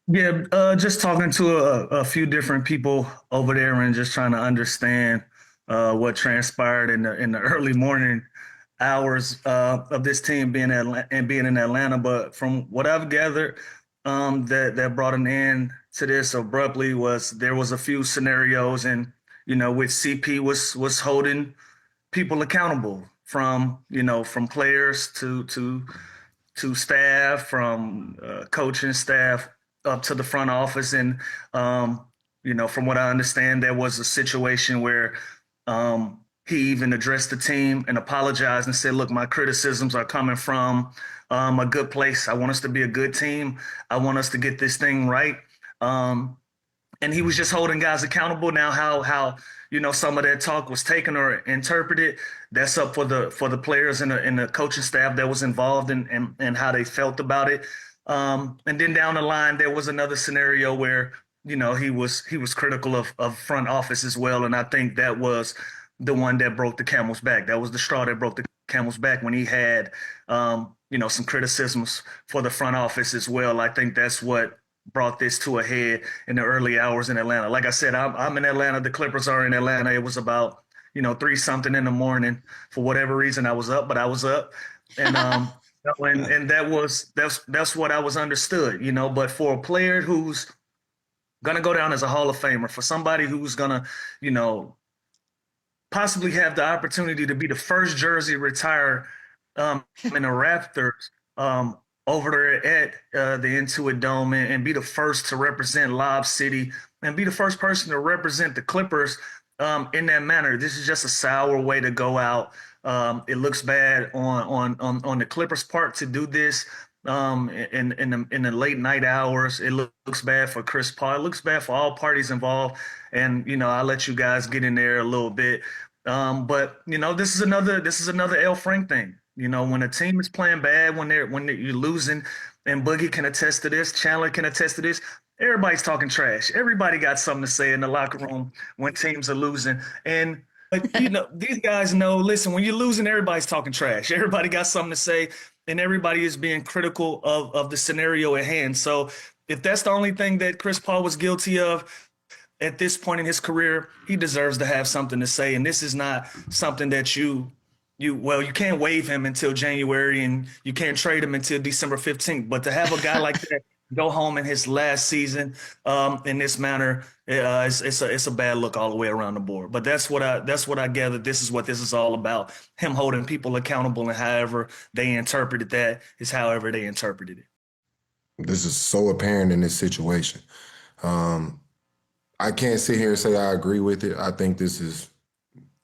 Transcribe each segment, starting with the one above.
Yeah, just talking to a few different people over there and just trying to understand what transpired in the early morning hours of this team being in Atlanta. But from what I've gathered, that brought an end to this abruptly was there was a few scenarios, and which CP was holding people accountable from players to staff, from coaching staff up to the front office. And, from what I understand, there was a situation where he even addressed the team and apologized and said, look, my criticisms are coming from a good place. I want us to be a good team. I want us to get this thing right. Um, and he was just holding guys accountable. Now, how some of that talk was taken or interpreted, that's up for the players and the coaching staff that was involved and how they felt about it. And then down the line, there was another scenario where he was critical of front office as well, and I think that was the one that broke the camel's back. That was the straw that broke the camel's back when he had some criticisms for the front office as well. I think that's what brought this to a head in the early hours in Atlanta. Like I said, I'm in Atlanta. The Clippers are in Atlanta. It was about 3 something in the morning. For whatever reason, I was up, but I was up, and and that's what I was understood. But for a player who's gonna go down as a Hall of Famer, for somebody who's gonna you know possibly have the opportunity to be the first jersey retired in the Raptors over there at the Intuit Dome, and be the first to represent Lob City and be the first person to represent the Clippers in that manner. This is just a sour way to go out. It looks bad on the Clippers' part to do this in the late night hours. It looks bad for Chris Paul. It looks bad for all parties involved. And I'll let you guys get in there a little bit. But this is another L Frank thing. When a team is playing bad, when you're losing, and Boogie can attest to this, Chandler can attest to this. Everybody's talking trash. Everybody got something to say in the locker room when teams are losing. And but these guys know, listen, when you're losing, everybody's talking trash. Everybody got something to say, and everybody is being critical of the scenario at hand. So if that's the only thing that Chris Paul was guilty of at this point in his career, he deserves to have something to say. And this is not something that you can't waive him until January, and you can't trade him until December 15th. But to have a guy like that go home in his last season in this manner, it's a bad look all the way around the board. But that's what I gathered. This is what this is all about. Him holding people accountable, and however they interpreted that is however they interpreted it. This is so apparent in this situation. Um, I can't sit here and say I agree with it. I think this is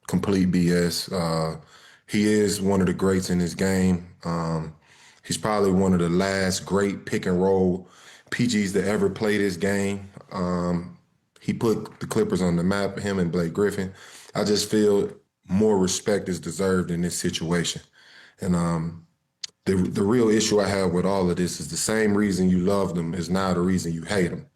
complete BS. He is one of the greats in this game. He's probably one of the last great pick and roll PGs to ever play this game. He put the Clippers on the map, him and Blake Griffin. I just feel more respect is deserved in this situation. And the real issue I have with all of this is the same reason you loved him is now the reason you hate him.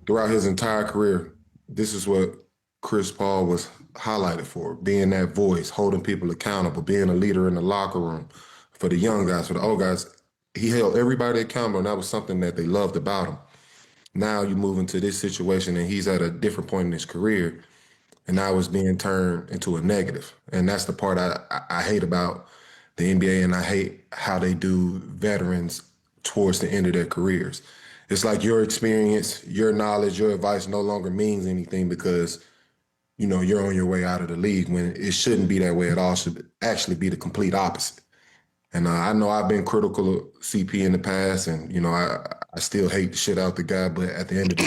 Throughout his entire career, this is what Chris Paul was highlighted for, being that voice, holding people accountable, being a leader in the locker room for the young guys, for the old guys. He held everybody accountable, and that was something that they loved about him. Now you move into this situation, and he's at a different point in his career, and now it's being turned into a negative. And that's the part I hate about the NBA, and I hate how they do veterans towards the end of their careers. It's like your experience, your knowledge, your advice no longer means anything because you're on your way out of the league when it shouldn't be that way at all. It should actually be the complete opposite. And I know I've been critical of CP in the past, and I still hate the shit out the guy. But at the end of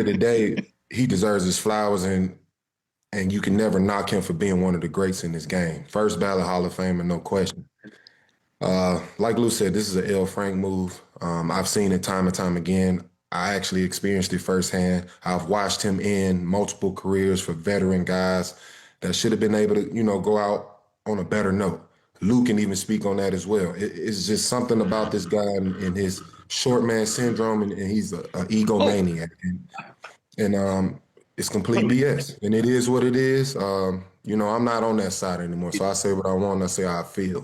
the day, he deserves his flowers, and you can never knock him for being one of the greats in this game. First ballot Hall of Famer, no question. Like Lou said, this is an L. Frank move. I've seen it time and time again. I actually experienced it firsthand. I've watched him end multiple careers for veteran guys that should have been able to, go out on a better note. Lou can even speak on that as well. It's just something about this guy and his short man syndrome, and he's an egomaniac. And it's complete BS. And it is what it is. I'm not on that side anymore. So I say what I want, I say how I feel.